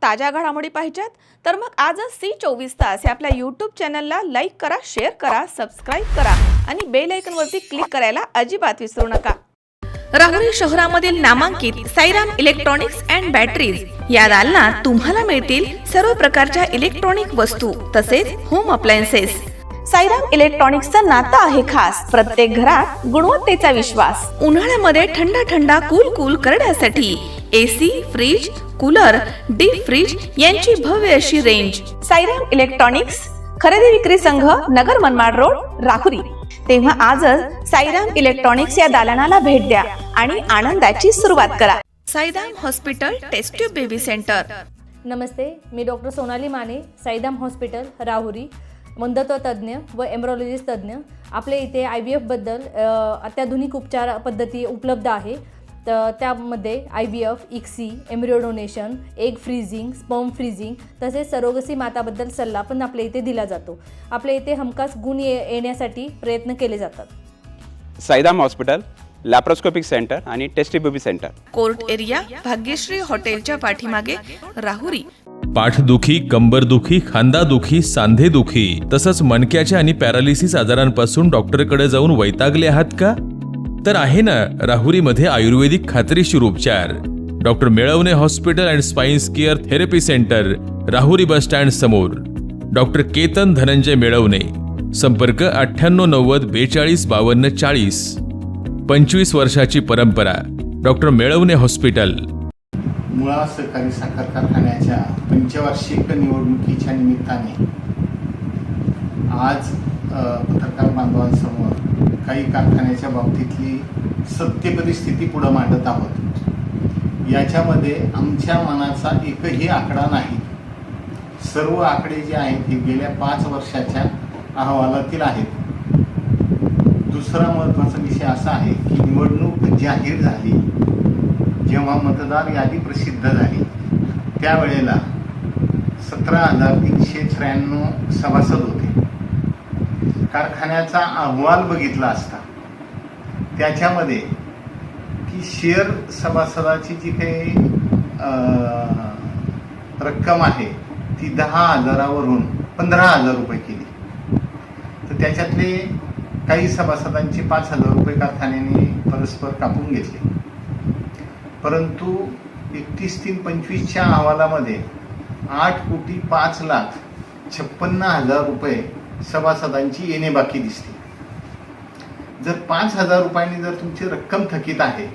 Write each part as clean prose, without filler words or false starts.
ताज्या घडामोडी पाहिजेत तर मग आजच C24 या आपल्या YouTube चॅनलला लाईक करा, शेअर करा, सबस्क्राईब करा आणि बेल आयकॉनवरती क्लिक करायला अजिबात विसरू नका। राहुरी शहरामधील नामांकित साईराम इलेक्ट्रॉनिक्स अँड बॅटरीज या दालनात तुम्हाला मिळतील सर्व प्रकारच्या इलेक्ट्रॉनिक वस्तू तसेच होम अप्लायन्सेस। साईराम इलेक्ट्रॉनिक्सचं नातं आहे खास, प्रत्येक घरात गुणवत्तेचा विश्वास। उन्हाळ्यामध्ये थंड कूल करण्यासाठी AC, fridge, cooler, deep freeze यांची भव्य अशी रेंज। साईराम इलेक्ट्रॉनिक्स खरेदी विक्री संघ, नगर मनमाड रोड, राहुरी। तेव्हा आजच साईराम इलेक्ट्रॉनिक्स या दालनाला भेट द्या आणि आनंदाची सुरुवात करा। Sairam hospital test tube baby centre. नमस्ते, मी डॉक्टर सोनाली माने, साईराम हॉस्पिटल राहुरी, मंदत्व तज्ज्ञ व एम्ब्रॉलॉजिस्ट तज्ज्ञ। आपल्या इथे IVF बद्दल अत्याधुनिक उपचार पद्धती उपलब्ध आहे। तर त्यामध्ये IVF, ICSI, embryo donation, egg freezing, sperm freezing तसेच सरोगसी माताबद्दल सल्ला पण आपल्या इथे दिला जातो। आपल्या इथे हमखास गुण येण्यासाठी प्रयत्न केले जातात। साईराम हॉस्पिटल, लॅप्रोस्कोपिक सेंटर आणि test baby centre, court area, Bhagyashree हॉटेलच्या पाठीमागे, राहुरी। पाठदुखी, कंबरदुखी, खांदादुखी, सांधेदुखी तसंच मणक्याच्या आणि पॅरालिसिस आजारांपासून डॉक्टरकडे जाऊन वैतागले आहात का? तर आहे ना राहुरीमध्ये आयुर्वेदिक खात्रीशीर उपचार। Doctor Melavane hospital and spines care therapy centre, Rahuri bus stand समोर। डॉक्टर केतन धनंजय मेळवणे, संपर्क 9890 42 52 40। 25 वर्षाची परंपरा, डॉक्टर मेळवणे हॉस्पिटल। मुळा सहकारी साखर कारखान्याच्या पंचवार्षिक निवडणुकीच्या निमित्ताने आज पत्रकार बांधवांसमोर काही कारखान्याच्या बाबतीतली सत्य परिस्थिती पुढे मांडत आहोत। याच्यामध्ये आमच्या मनाचा एकही आकडा नाही। सर्व आकडे जे आहेत हे गेल्या 5 वर्षाच्या अहवालातील आहेत। दुसरा महत्त्वाचा विषय असा आहे की निवडणूक जाहीर झाली, जेव्हा मतदार यादी प्रसिद्ध झाली त्यावेळेला 17,393 सभासद होते। कारखान्याचा अहवाल बघितला असता त्याच्यामध्ये की शेअर सभासदाची जी काही रक्कम आहे ती 10,000वरून 15,000 रुपये केली। तर त्याच्यातले काही सभासदांचे 5,000 रुपये कारखान्याने परस्पर कापून घेतले, परंतु 31/3/25च्या अहवालामध्ये 8,05,56,000 रुपये सभासदांची येणे बाकी दिसते। जर 5,000 रुपयांनी जर तुमची रक्कम थकीत आहे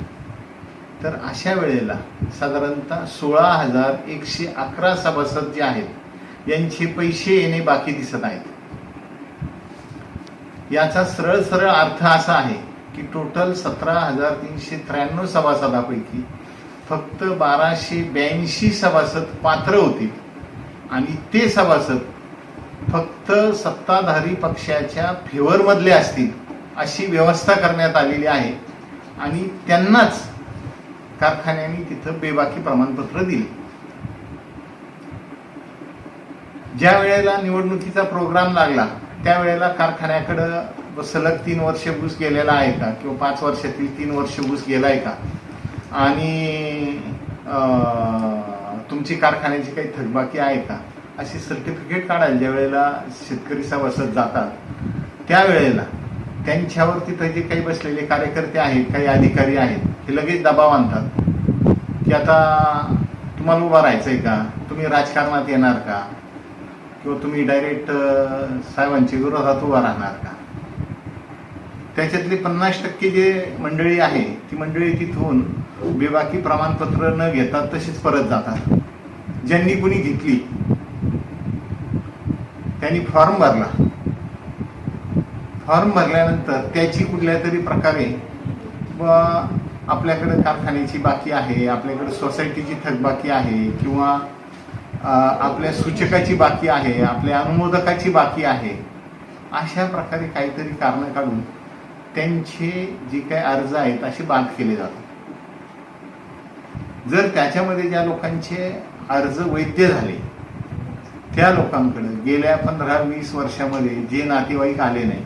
तर अशा वेळेला साधारणतः 16,111 सभासद जे आहेत यांचे पैसे येणे बाकी दिसत आहेत। याचा सरळ अर्थ असा आहे की टोटल 17,393 सभासदापैकी फक्त 1,282 सभासद पात्र होते आणि ते सभासद फक्त सत्ताधारी पक्षाच्या फेवरमधले असतील अशी व्यवस्था करण्यात आलेली आहे आणि त्यांनाच कारखान्याने तिथं बेबाकी प्रमाणपत्र दिले। ज्या वेळेला निवडणुकीचा प्रोग्राम लागला त्यावेळेला कारखान्याकडं सलग 3 वर्ष ऊस गेलेला आहे का किंवा 5 वर्षातील 3 वर्ष ऊस गेलाय का आणि तुमची कारखान्याची काही थकबाकी आहे का अशी सर्टिफिकेट काढायला ज्या वेळेला शेतकरी सभासद जातात त्यावेळेला त्यांच्यावर तिथं जे काही बसलेले कार्यकर्ते आहेत, काही अधिकारी आहेत, हे लगेच दबाव आणतात की आता तुम्हाला उभं राहायचंय का, तुम्ही राजकारणात येणार का किंवा तुम्ही डायरेक्ट साहेबांच्या विरोधात उभा राहणार का। त्याच्यातली 50% जे मंडळी आहे ती मंडळी तिथून बेबाकी प्रमाणपत्र न घेता तशीच परत जातात। ज्यांनी कुणी घेतली त्यांनी फॉर्म भरला, फॉर्म भरल्यानंतर त्याची कुठल्या तरी प्रकारे आपल्याकडे कारखान्याची बाकी आहे, आपल्याकडे सोसायटीची थकबाकी आहे किंवा आपल्या सूचकाची बाकी आहे, आपल्या अनुमोदकाची बाकी आहे, अशा प्रकारे काहीतरी कारण काढून त्यांचे जे काही अर्ज आहेत असे बाद केले जातात। जर त्याच्यामध्ये ज्या लोकांचे अर्ज वैध झाले त्या लोकांकडे गेल्या 15-20 वर्षामध्ये जे नातेवाईक आले नाही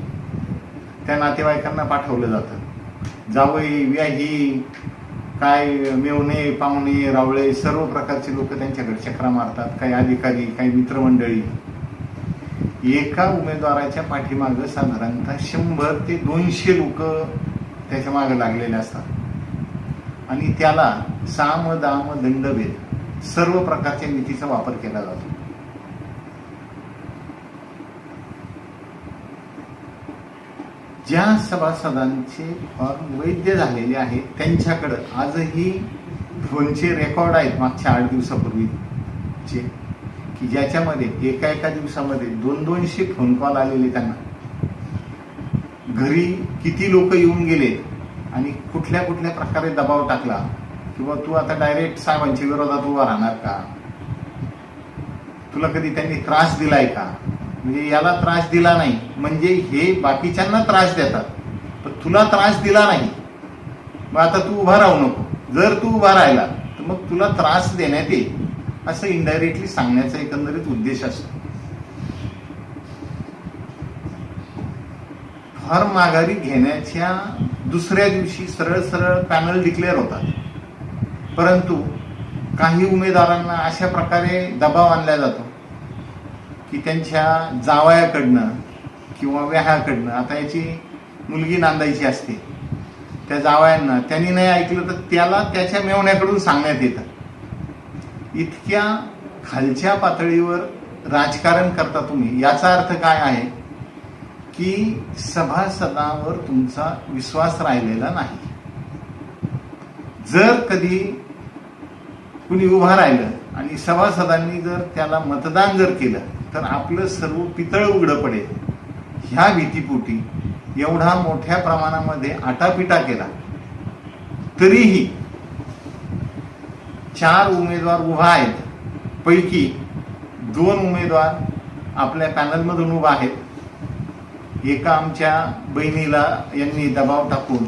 त्या नातेवाईकांना पाठवलं जातं। जावई, व्याही, काय मेवणे पाहुणे रावळे सर्व प्रकारचे लोक त्यांच्याकडे चक्रा मारतात, काही अधिकारी, काही मित्रमंडळी. एका उमेदवाराच्या पाठीमागं साधारणतः 100 ते 200 लोक त्याच्या मागे लागलेले असतात आणि त्याला साम दाम दंडभेद सर्व प्रकारच्या नीतीचा वापर केला जातो. ज्या सभासदांचे फॉर्म वैध झालेले आहेत त्यांच्याकडं आजही फोनचे रेकॉर्ड आहेत मागच्या 8 दिवसापूर्वीचे, की ज्याच्यामध्ये एका दिवसामध्ये 200-200 फोन कॉल आलेले त्यांना. घरी किती लोक येऊन गेले आणि कुठल्या कुठल्या प्रकारे दबाव टाकला किंवा तू आता डायरेक्ट साहेबांच्या विरोधात उभा राहणार का, तुला कधी त्यांनी त्रास दिलाय का, म्हणजे याला त्रास दिला नाही म्हणजे हे बाकीच्यांना त्रास देतात, पण तुला त्रास दिला नाही मग आता तू उभा राहू नको, जर तू उभा राहिला तर मग तुला त्रास देण्यात येईल, असं इनडायरेक्टली सांगण्याचा एकंदरीत उद्देश असतो. फॉर्म माघारी घेण्याच्या दुसऱ्या दिवशी सरळ सरळ पॅनल डिक्लेअर होतात, परंतु काही उमेदवारांना अशा प्रकारे दबाव आणला जातो की त्यांच्या जावयाकडनं किंवा व्याहाकडनं, आता याची मुलगी नांदायची असते, त्या जावयांना त्यांनी नाही ऐकलं तर त्याला त्याच्या मेवण्याकडून सांगण्यात येतं. इतक्या खालच्या पातळीवर राजकारण करता तुम्ही. याचा अर्थ काय आहे की सभासदांवर तुमचा विश्वास राहिलेला नाही. जर कधी कुणी उभा राहिलं आणि सभासदांनी जर त्याला मतदान जर केलं तर आपलं सर्व पितळ उघडं पडेल, ह्या भीतीपोटी एवढा मोठ्या प्रमाणामध्ये आटापिटा केला. तरीही 4 उमेदवार उभा आहेत, पैकी 2 उमेदवार आपल्या पॅनलमधून उभा आहेत. एका आमच्या बहिणीला यांनी दबाव टाकून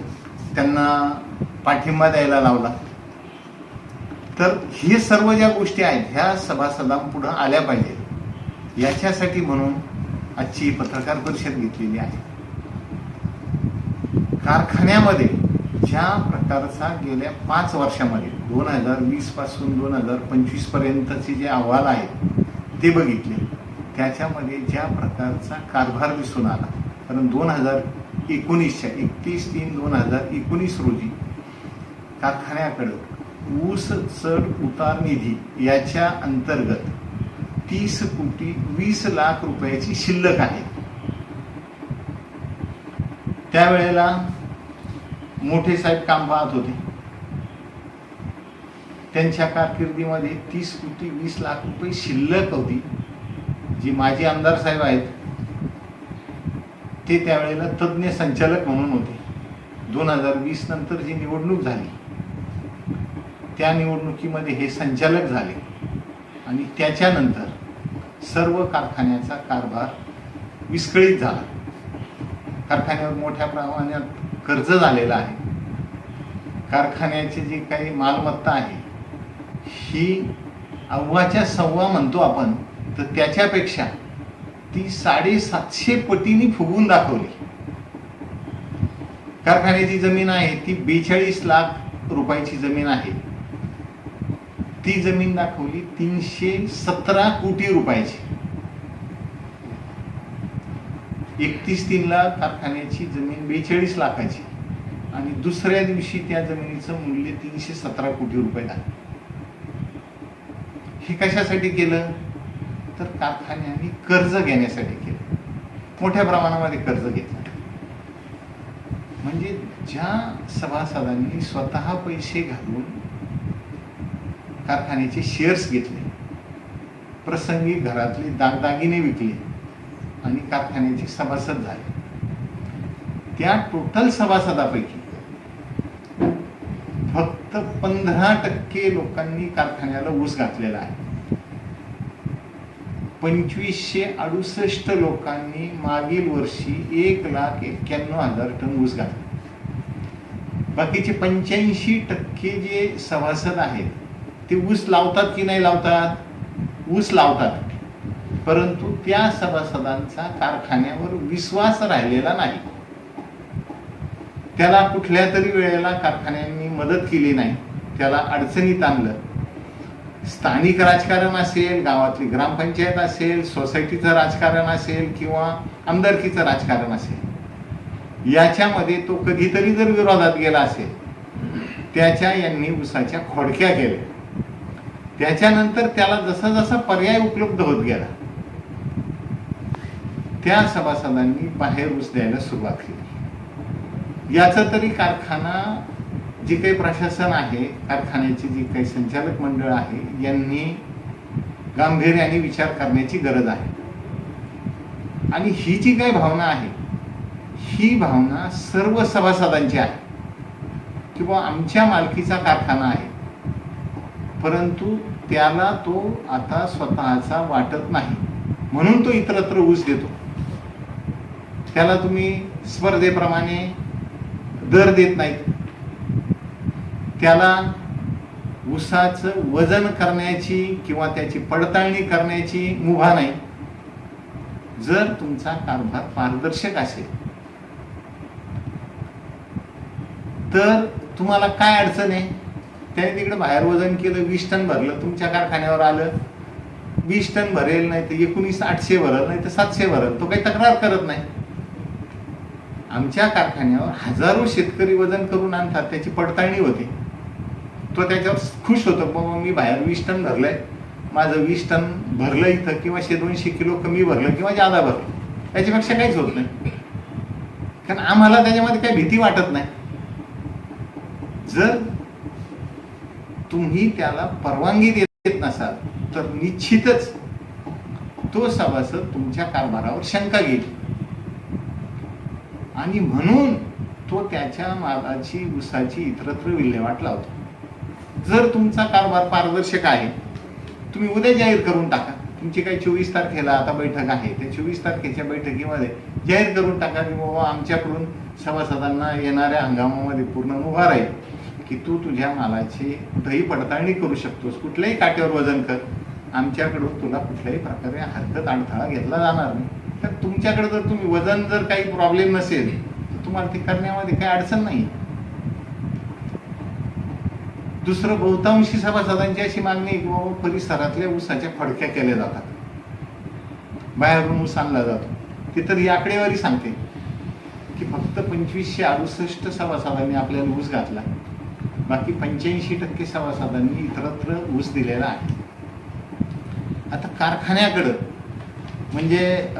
त्यांना पाठिंबा द्यायला लावला. तर हे सर्व ज्या गोष्टी आहेत ह्या सभासदांपुढे आल्या पाहिजेत, याच्यासाठी म्हणून आजची पत्रकार परिषद घेतलेली आहे. कारखान्यामध्ये ज्या प्रकारचा गेल्या 5 वर्षामध्ये 2020 पासून 2025 पर्यंतचे जे अहवाल आहेत ते बघितले, त्याच्यामध्ये ज्या प्रकारचा कारभार दिसून आला, कारण 2019च्या 31/3/2019 रोजी कारखान्याकडे ऊस चढ उतार निधी याच्या अंतर्गत 30,20,00,000 रुपयाची शिल्लक आहे. त्यावेळेला मोठे साहेब काम पाहत होते. त्यांच्या कारकिर्दीमध्ये 30,20,00,000 रुपये शिल्लक होती. जी माजी आमदार साहेब आहेत ते त्यावेळेला तज्ज्ञ संचालक म्हणून होते. 2020 नंतर जी निवडणूक झाली त्या निवडणुकीमध्ये हे संचालक झाले आणि त्याच्यानंतर सर्व कारखान्याचा कारभार विस्कळीत झाला. कारखान्यावर मोठ्या प्रमाणात कर्ज झालेलं आहे. कारखान्याची जी काही मालमत्ता आहे ही अव्वाच्या सव्वा म्हणतो आपण, तर त्याच्यापेक्षा ती 750 पटीने फुगून दाखवली. कारखान्याची जमीन आहे ती 42 लाख रुपयाची जमीन आहे. ती जमीन दाखवली 317 कोटी रुपयाची. 31/3 कारखान्याची जमीन 42 लाखाची आणि दुसऱ्या दिवशी त्या जमिनीचं मूल्य 317 कोटी रुपये झालं. हे कशासाठी केलं तर कारखान्याने कर्ज घेण्यासाठी केलं. मोठ्या प्रमाणामध्ये कर्ज घेतलं. म्हणजे ज्या सभासदांनी स्वतः पैसे घालून कारखान्याचे शेअर्स घेतले, प्रसंगी घरातले दागदागिने विकले आणि कारखान्याचे सभासद झाले, त्या टोटल सभासदापैकी फक्त 15% लोकांनी कारखान्याला ऊस घातलेला आहे. 2568 लोकांनी मागील वर्षी 1,91,000 टन ऊस घातले. बाकीचे 85% जे सभासद आहेत ते ऊस लावतात की नाही लावतात? ऊस लावतात, परंतु त्या सभासदांचा कारखान्यावर विश्वास राहिलेला नाही. त्याला कुठल्या तरी वेळेला कारखान्यांनी मदत केली नाही, त्याला अडचणीत आणलं. स्थानिक राजकारण असेल, गावातली ग्रामपंचायत असेल, सोसायटीचं राजकारण असेल किंवा आमदारकीचं राजकारण असेल, याच्यामध्ये तो कधीतरी जर विरोधात गेला असेल, त्याच्या यांनी उसाच्या खोडक्या केल्या. त्याच्यानंतर त्याला जसा जसा पर्याय उपलब्ध होत गेला, त्या सभासदांनी बाहेर ऊस द्यायला सुरुवात केली. याचं तरी कारखाना जे काही प्रशासन आहे, कारखान्याचे जे काही संचालक मंडळ आहे, यांनी गांभीर्याने विचार करण्याची गरज आहे. आणि ही जी काही भावना आहे, ही भावना सर्व सभासदांची आहे किंवा आमच्या मालकीचा कारखाना आहे, परंतु त्याला तो आता स्वतःचा वाटत नाही, म्हणून तो इतरत्र ऊस देतो. त्याला तुम्ही स्पर्धेप्रमाणे दर देत नाहीत, त्याला ऊसाचं वजन करण्याची किंवा त्याची पडताळणी करण्याची मुभा नाही. जर तुमचा कारभार पारदर्शक असेल तर तुम्हाला काय अडचण आहे? त्याने तिकडे बाहेर वजन केलं, 20 टन भरलं, तुमच्या कारखान्यावर आलं, 20 टन भरेल, नाही तर 19,800 भरल, नाही तर 700 भरल, तो काही तक्रार करत नाही. आमच्या कारखान्यावर हजारो शेतकरी वजन करून आणतात, त्याची पडताळणी होते, तो त्याच्यावर खुश होतो, बाबा मी बाहेर 20 टन भरलंय, माझं 20 टन भरलं इथं, किंवा 100-200 किलो कमी भरलं किंवा जादा भरलं, त्याच्यापेक्षा काहीच होत नाही. कारण आम्हाला त्याच्यामध्ये काही भीती वाटत नाही. जर तुम्ही त्याला परवानगी देत नसाल तर निश्चितच तो सभासद तुमच्या कारभारावर शंका घेईल आणि म्हणून तो त्याच्या मालाची ऊसाची इतरत्र विल्हेवाट लावतो. जर तुमचा कारभार पारदर्शक आहे, तुम्ही उद्या जाहीर करून टाका. तुमची काही 24 तारखेला आता बैठक आहे, त्या 24 तारखेच्या बैठकीमध्ये जाहीर करून टाका की बाबा आमच्याकडून सभासदांना येणाऱ्या हंगामामध्ये पूर्ण मुभा राहील की तू तुझ्या मालाची कुठेही पडताळणी करू शकतोस, कुठल्याही काट्यावर वजन कर, आमच्याकडून तुला कुठल्याही प्रकारे हरकत अडथळा घेतला जाणार नाही. तर तुमच्याकडे जर तुम्ही वजन जर काही प्रॉब्लेम नसेल तर तुम्हाला ते करण्यामध्ये काही अडचण नाही. दुसरं, बहुतांशी सभासदांची अशी मागणी आहे की बाबा परिसरातल्या ऊसाच्या फडक्या केल्या जातात, बाहेरून ऊस आणला जातो. ते तर ही आकडेवारी सांगते की फक्त 2568 सभासदांनी आपल्याला ऊस घातला, बाकी 85% सभासदांनी इतरत्र ऊस दिलेला आहे. आता कारखान्याकडं म्हणजे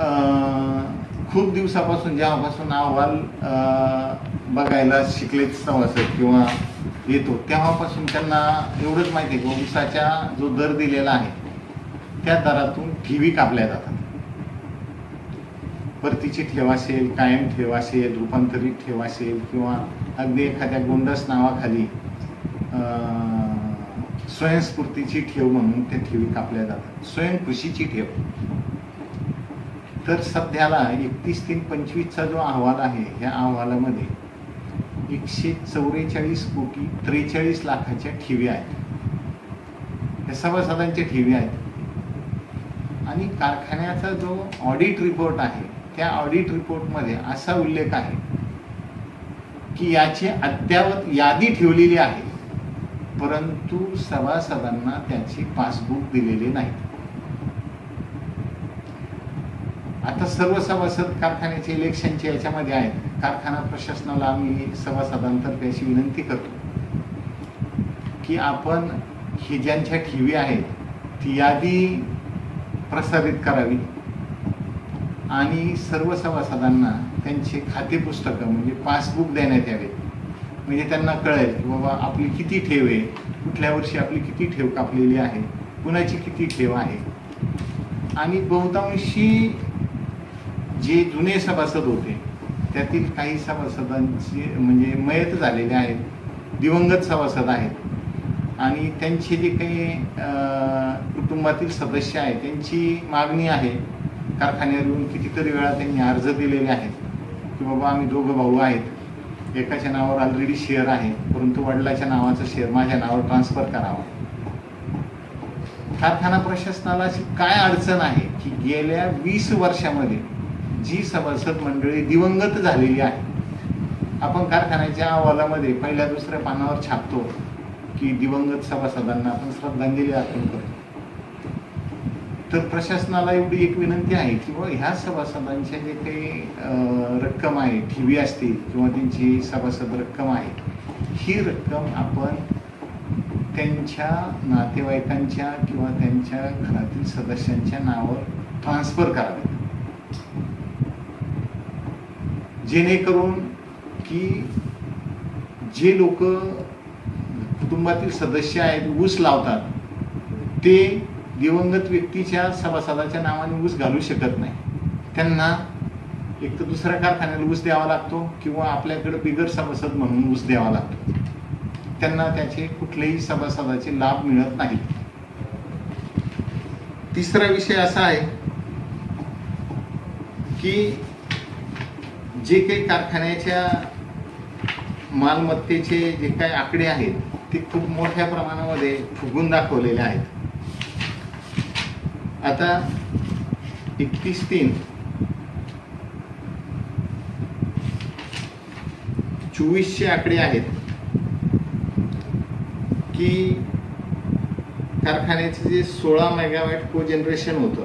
खूप दिवसापासून जेव्हापासून अहवाल बघायला शिकलेत सभासद किंवा येतो तेव्हापासून त्यांना एवढंच माहिती आहे की ऊसाच्या जो दर दिलेला आहे त्या दरातून ठेवी कापल्या जातात. परतीची ठेव असेल, कायम ठेव असेल, रूपांतरित ठेव असेल किंवा अगदी एखाद्या गोंडस नावाखाली स्वयंस्फूर्तीची ठेव म्हणून त्या ठेवी कापल्या जातात, स्वयंकृषीची ठेव. तर सध्याला 31/3/25चा जो अहवाल आहे, ह्या अहवालामध्ये 144 कोटी 43 लाखाच्या ठेवी आहेत, त्या सभासदांच्या ठेवी आहेत. आणि कारखान्याचा जो ऑडिट रिपोर्ट आहे त्या ऑडिट रिपोर्टमध्ये असा उल्लेख आहे की याची अद्ययावत यादी ठेवलेली आहे, परंतु सभासदांना त्याची पासबुक दिलेली नाही. आता सर्व सभासद कारखान्याचे इलेक्शनचे याच्यामध्ये आहेत. कारखाना प्रशासनाला आम्ही सभासदांतर्फे अशी विनंती करतो की आपण ही ज्यांच्या ठेवी आहेत ती यादी प्रसारित करावी आणि सर्व सभासदांना त्यांचे खाते पुस्तकं म्हणजे पासबुक देण्यात यावे, म्हणजे त्यांना कळेल की बाबा आपली किती ठेव आहे, कुठल्या वर्षी आपली किती ठेव कापलेली आहे, कुणाची किती ठेव आहे. आणि बहुतांशी जे जुने सभासद होते त्यातील काही सभासदांची म्हणजे मयत झालेले आहेत, दिवंगत सभासद आहेत आणि त्यांचे जे काही कुटुंबातील सदस्य आहेत त्यांची मागणी आहे. कारखान्यावर येऊन कितीतरी वेळा त्यांनी अर्ज दिलेले आहेत की बाबा आम्ही दोघं भाऊ आहेत, एकाच्या नावावर ऑलरेडी शेअर आहे, परंतु वडिलाच्या नावाचं शेअर माझ्या नावावर ट्रान्सफर करावा. कारखाना प्रशासनाला अशी काय अडचण आहे की गेल्या 20 वर्षामध्ये जी सभासद मंडळी दिवंगत झालेली आहे आपण कारखान्याच्या अहवालामध्ये पहिल्या दुसऱ्या पानावर छापतो की दिवंगत सभासदांना आपण श्रद्धांजली अर्पण करतो. तर प्रशासनाला एवढी एक विनंती आहे की ह्या सभासदांच्या जे काही रक्कम आहे, ठेवी असतील किंवा त्यांची सभासद रक्कम आहे, ही रक्कम आपण त्यांच्या नातेवाईकांच्या किंवा त्यांच्या घरातील सदस्यांच्या नावावर ट्रान्सफर करावे, जेणेकरून की जे लोक कुटुंबातील सदस्य आहेत ऊस लावतात ते दिवंगत व्यक्तीच्या सभासदाच्या नावाने ऊस घालू शकत नाही. त्यांना एक तर दुसऱ्या कारखान्याला ऊस द्यावा लागतो किंवा आपल्याकडे बिगर सभासद म्हणून ऊस द्यावा लागतो. त्यांना त्याचे कुठलेही सभासदाचे लाभ मिळत नाही. तिसरा विषय असा आहे की जे काही कारखान्याच्या मालमत्तेचे जे काही आकडे आहेत ते खूप मोठ्या प्रमाणामध्ये फुगून दाखवलेले आहेत. आता 31/3/24 आकडे आहेत की कारखान्याचे जे 16 मेगावॅट कोजनरेशन होतं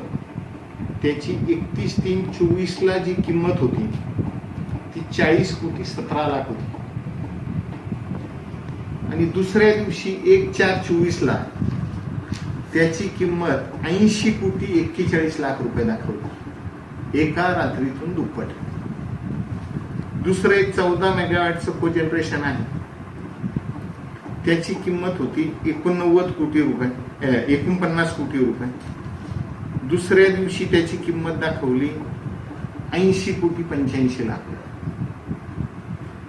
त्याची 31/3/24 जी किंमत होती ती 40,17,00,000 होती. आणि दुसऱ्या दिवशी 1/4/24 त्याची किंमत 80,41,00,000 रुपये दाखवली. एका रात्रीतून दुप्पट. दुसरं एक 14 मेगावॅटचं कोजनरेशन आहे, त्याची किंमत होती 49 कोटी रुपये, 49 कोटी रुपये. दुसऱ्या दिवशी त्याची किंमत दाखवली 80,85,00,000.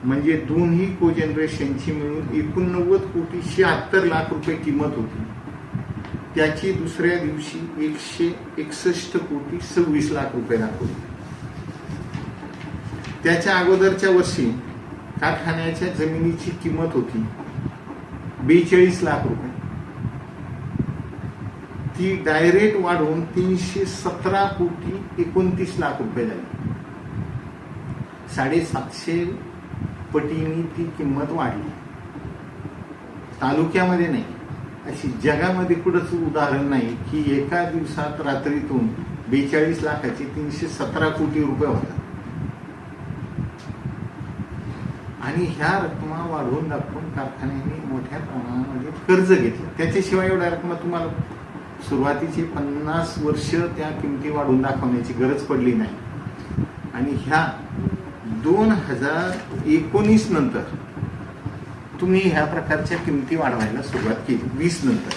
म्हणजे दोन्ही कोजनरेशनची मिळून 89,76,00,000 रुपये किंमत होती. त्याची दुसऱ्या दिवशी 161,26,00,000 रुपये दाखवली. त्याच्या अगोदरच्या वर्षी कारखान्याच्या जमिनीची किंमत होती 42,00,000 रुपये. ती डायरेक्ट वाढून 317,29,00,000 रुपये झाली. 750 पटीने ती किंमत वाढली. तालुक्यामध्ये नाही, अशी जगामध्ये कुठंच उदाहरण नाही की एका दिवसात रात्रीतून 42,00,000चे 317 कोटी रुपये होतात. आणि ह्या रक्कमा वाढवून दाखवून कारखान्याने मोठ्या प्रमाणामध्ये कर्ज घेतलं. त्याच्याशिवाय एवढ्या रक्कमा तुम्हाला सुरुवातीची 50 वर्ष त्या किमती वाढवून दाखवण्याची गरज पडली नाही. आणि ह्या 2019 नंतर तुम्ही ह्या प्रकारच्या किमती वाढवायला सुरुवात केली. 20 नंतर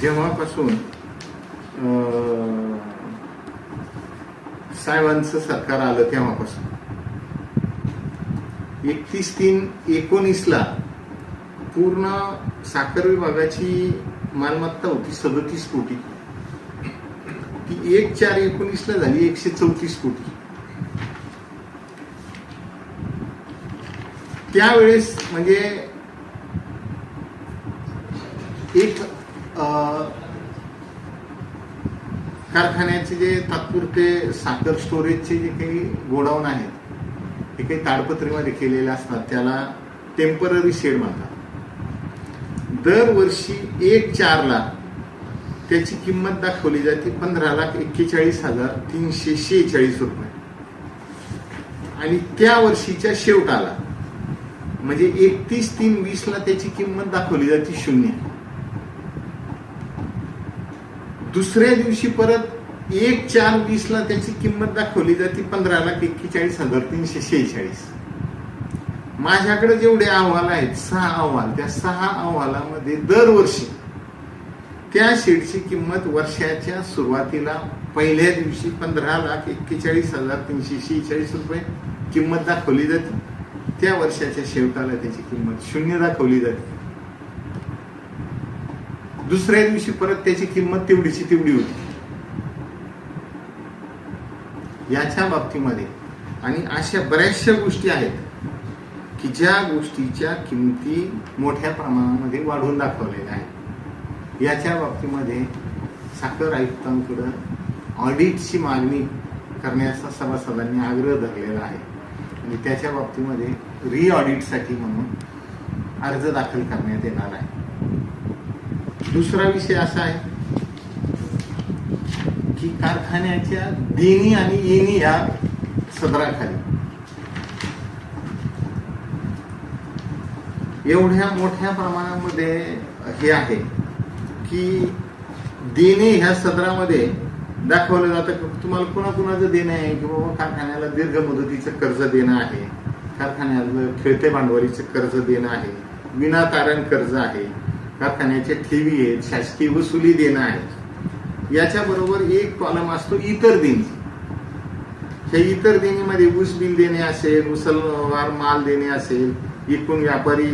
जेव्हापासून साहेबांचं सरकार आलं तेव्हापासून 31/3/19 पूर्ण साखर विभागाची मालमत्ता होती 37 कोटी. ती 1/4/19 झाली 134 कोटी. त्यावेळेस म्हणजे एक कारखान्याचे जे तात्पुरते साखर स्टोरेजचे जे काही गोडाऊन आहेत ते काही ताडपत्रीमध्ये केलेले असतात, त्याला टेम्पररी शेड म्हणतात. दरवर्षी 1/4 त्याची किंमत दाखवली जाते 15,41,346 रुपये. आणि त्या वर्षीच्या शेवटाला म्हणजे 31/3/20 त्याची किंमत दाखवली जाते 0. दुसऱ्या दिवशी परत 1/4/20 त्याची किंमत दाखवली जाते 15,41,346. माझ्याकडे जेवढे अहवाल आहेत 6 अहवाल, त्या 6 अहवालामध्ये दरवर्षी त्या शेडची किंमत वर्षाच्या सुरुवातीला पहिल्या दिवशी 15,41,346 रुपये किंमत दाखवली जाते. त्या वर्षाच्या शेवटाला त्याची किंमत 0 दाखवली जाते. दुसऱ्या दिवशी परत त्याची किंमत तेवढीची तेवढी होती. याच्या बाबतीमध्ये आणि अशा बऱ्याचशा गोष्टी आहेत की ज्या गोष्टीच्या किमती मोठ्या प्रमाणामध्ये वाढवून दाखवलेल्या आहेत. याच्या बाबतीमध्ये साखर आयुक्तांकडे ऑडिटची मागणी करण्याचा सभासदांनी आग्रह धरलेला आहे. आणि त्याच्या बाबतीमध्ये ऑडिटसाठी म्हणून अर्ज दाखल करण्यात येणार आहे. दुसरा विषय असा आहे की कारखान्याच्या देणी आणि येणी या सदराखाली एवढ्या मोठ्या प्रमाणामध्ये हे आहे की देणे ह्या सदरामध्ये दाखवलं जातं की तुम्हाला कुणाकुणाचं देणं आहे की बाबा कारखान्याला दीर्घ मुदतीचं कर्ज देणं आहे, कारखान्याला खेळते भांडवलीचं कर्ज देणं आहे, विनातारण कर्ज आहे, कारखान्याच्या ठेवी आहेत, शासकीय वसुली देणं आहे. याच्याबरोबर एक कॉलम असतो इतर देणी. ह्या इतर देणीमध्ये ऊस बिल देणे असेल, उचलवार माल देणे असेल, एकूण व्यापारी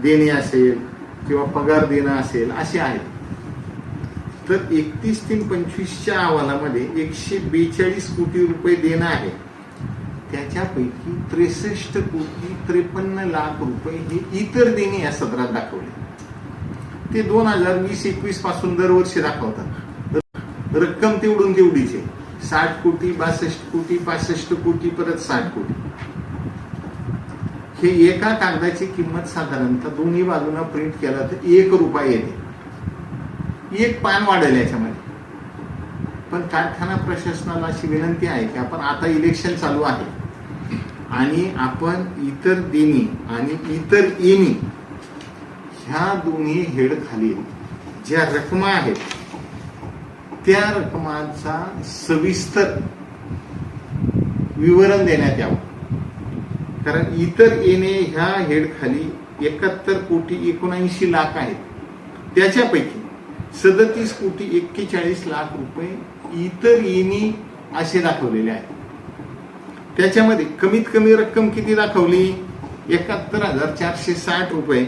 देणे असेल किंवा पगार देणं असेल असे आहेत. तर 31/3/25च्या अहवालामध्ये 142 कोटी रुपये देणं आहे. त्याच्यापैकी 63,53,00,000 रुपये हे इतर देणी या सदरात दाखवले. ते 2020-21 पासून दरवर्षी दाखवतात. रक्कम तेवढून तेवढीच आहे. 60 कोटी, 62 कोटी, 65 कोटी, परत 60 कोटी. हे एका कागदाची किंमत साधारणतः दोन्ही बाजूला प्रिंट केला तर ₹1 येते. एक पान वाढेल याच्यामध्ये. पण कारखाना प्रशासनाला अशी विनंती आहे की आपण आता इलेक्शन चालू आहे आणि आपण इतर देणी आणि इतर येणी ह्या दोन्ही हेड खाली ज्या रकमा आहेत त्या रकमांचा सविस्तर विवरण देण्यात यावं. कारण इतर येणे ह्या हेड खाली 71,79,00,000 आहेत. त्याच्यापैकी 37,41,40,00,000 रुपये इतर येणी असे दाखवलेले आहेत. त्याच्यामध्ये कमीत कमी रक्कम किती दाखवली? 71,460 रुपये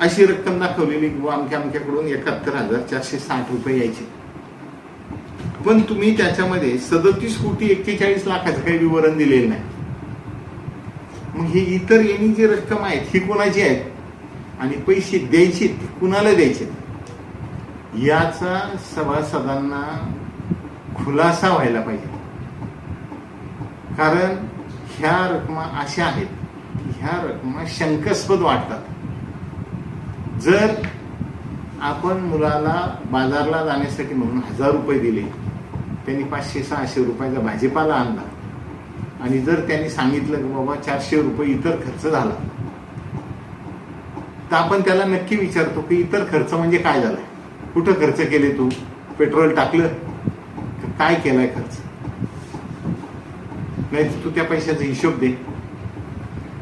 अशी रक्कम दाखवलेली. आमच्याकडून 71,460 रुपये यायचे. पण तुम्ही त्याच्यामध्ये 37,41,40,00,000 काही विवरण दिलेलं नाही. मग ही इतर येणी जी रक्कम आहेत ही कोणाची आहेत आणि पैसे द्यायचे कुणाला द्यायचे याचा सभासदांना खुलासा व्हायला पाहिजे. कारण ह्या रकमा अशा आहेत, ह्या रकमा शंकास्पद वाटतात. जर आपण मुलाला बाजारला जाण्यासाठी म्हणून 1,000 रुपये दिले, त्यांनी 500-600 रुपयाचा भाजीपाला आणला आणि जर त्यांनी सांगितलं की बाबा 400 रुपये इतर खर्च झाला, तर आपण त्याला नक्की विचारतो की इतर खर्च म्हणजे काय झालाय, कुठं खर्च केले, तू पेट्रोल टाकलं, काय केलाय खर्च, नाही तू त्या पैशाचा हिशोब दे.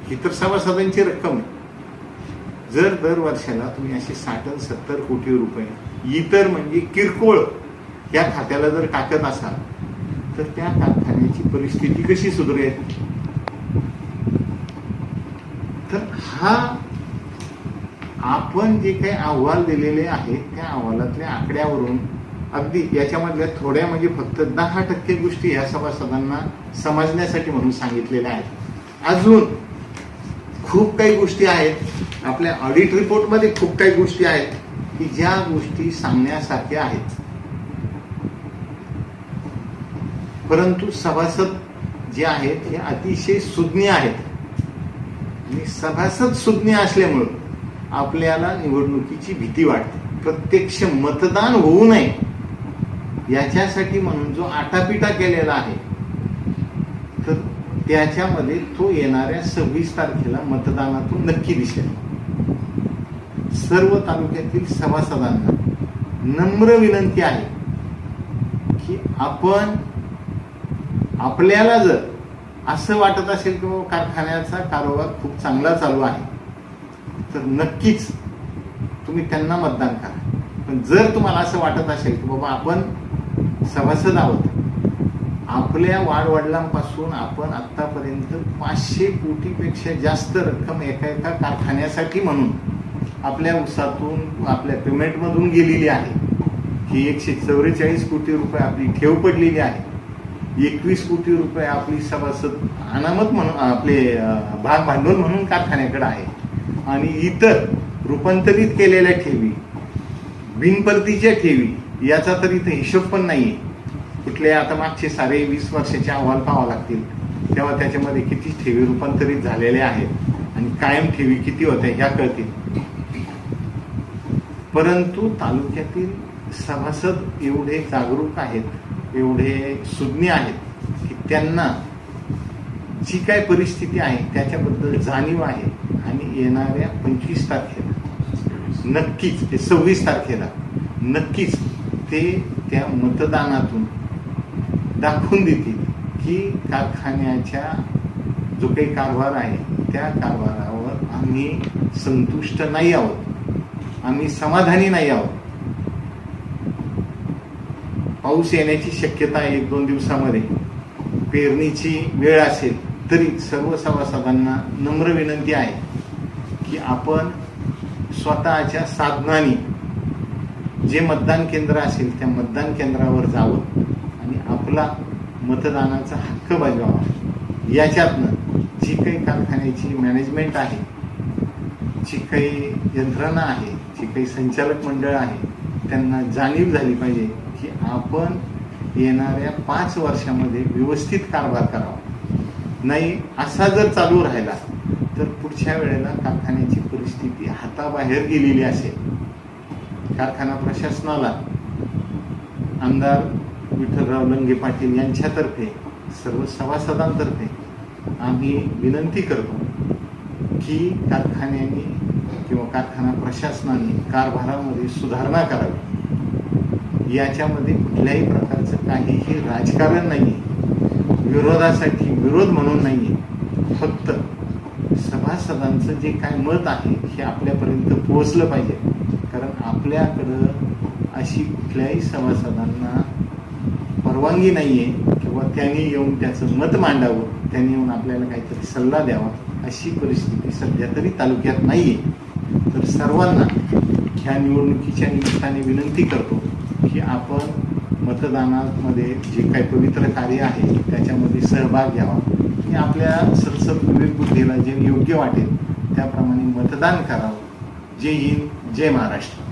ही तर सभासदांची रक्कम आहे. जर दर वर्षाला तुम्ही असे 60-70 कोटी रुपये इतर म्हणजे किरकोळ या खात्याला जर टाकत असाल तर त्या कारखान्याची परिस्थिती कशी सुधारेल? तर हा आपण जे काही अहवाल दिलेले आहेत त्या अहवालातल्या आकड्यावरून अगदी याच्यामधल्या थोड्या म्हणजे फक्त 10% गोष्टी ह्या सभासदांना समजण्यासाठी म्हणून सांगितलेल्या आहेत. अजून खूप काही गोष्टी आहेत आपल्या ऑडिट रिपोर्टमध्ये, खूप काही गोष्टी आहेत की ज्या गोष्टी सांगण्यासारख्या आहेत. परंतु सभासद जे आहेत हे अतिशय सुज्ञ आहेत आणि सभासद सुज्ञ असल्यामुळं आपल्याला निवडणुकीची भीती वाटते. प्रत्यक्ष मतदान होऊ नये याच्यासाठी म्हणून जो आटापिटा केलेला आहे तर त्याच्यामध्ये तो येणाऱ्या 26 तारखेला मतदानातून नक्की दिसेल. सर्व तालुक्यातील सभासदांना नम्र विनंती आहे की आपण आपल्याला जर असं वाटत असेल की कारखान्याचा कारोबार खूप चांगला चालू आहे तर नक्कीच तुम्ही त्यांना मतदान करा. पण जर तुम्हाला असं वाटत असेल की बाबा आपण सभासद आहोत, आपल्या वाडवडिलांपासून आपण आतापर्यंत 500 कोटीपेक्षा जास्त रक्कम एका कारखान्यासाठी म्हणून आपल्या ऊसातून आपल्या पेमेंटमधून गेलेली आहे. ही 144 कोटी रुपये आपली ठेव पडलेली आहे. 21 कोटी रुपये आपली सभासद अनामत म्हणून आपले भाग भांडवल म्हणून कारखान्याकडे आहे. आणि इतर रूपांतरित केलेल्या ठेवी, बिनपरतीच्या ठेवी याचा तर इथं हिशोब पण नाहीये. कुठले आता मागचे सारे 20 वर्षाचे अहवाल पाहावे लागतील. तेव्हा त्याच्यामध्ये किती ठेवी रूपांतरित झालेल्या आहेत आणि कायम ठेवी किती होत्या ह्या कळतील. परंतु तालुक्यातील सभासद एवढे जागरूक आहेत, एवढे सुज्ञ आहेत की त्यांना जी काय परिस्थिती आहे त्याच्याबद्दल जाणीव आहे आणि येणाऱ्या 25 तारखेला नक्कीच, ते 26 तारखेला नक्कीच ते त्या मतदानातून दाखवून देतील की कारखान्याच्या जो काही कारभार आहे त्या कारभारावर आम्ही संतुष्ट नाही आहोत, आम्ही समाधानी नाही आहोत. पाऊस येण्याची शक्यता आहे 1-2 दिवसामध्ये, पेरणीची वेळ असेल, तरी सर्व सभासदांना नम्र विनंती आहे की आपण स्वतःच्या साधनाने जे मतदान केंद्र असेल त्या मतदान केंद्रावर जावं आणि आपला मतदानाचा हक्क बजावावा. याच्यातनं जी काही कारखान्याची मॅनेजमेंट आहे, जी काही यंत्रणा आहे, जी काही संचालक मंडळ आहे, त्यांना जाणीव झाली पाहिजे की आपण येणाऱ्या 5 वर्षामध्ये व्यवस्थित कारभार करावा. नाही असा जर चालू राहिला तर पुढच्या वेळेला कारखान्याची परिस्थिती हाताबाहेर गेलेली असेल. कारखाना प्रशासनाला आमदार विठ्ठलराव लंगे पाटील यांच्यातर्फे, सर्व सभासदांतर्फे आम्ही विनंती करतो की कारखान्याने किंवा कारखाना प्रशासनाने कारभारामध्ये सुधारणा करावी. याच्यामध्ये कुठल्याही प्रकारचं काहीही राजकारण नाही आहे, विरोधासाठी विरोध म्हणून नाही आहे. फक्त सभासदांचं जे काय मत आहे हे आपल्यापर्यंत पोहोचलं पाहिजे. कारण आपल्याकडं अशी कुठल्याही सभासदांना परवानगी नाही आहे किंवा त्यांनी येऊन त्याचं मत मांडावं, त्यांनी येऊन आपल्याला काहीतरी सल्ला द्यावा, अशी परिस्थिती सध्या तरी तालुक्यात नाही आहे. तर सर्वांना ह्या निवडणुकीच्या निमित्ताने विनंती करतो की आपण मतदानामध्ये जे काही पवित्र कार्य आहे त्याच्यामध्ये सहभाग घ्यावा आणि आपल्या सरसद विवेक बुद्धीला जे योग्य वाटेल त्याप्रमाणे मतदान करावं. जय हिंद, जय महाराष्ट्र.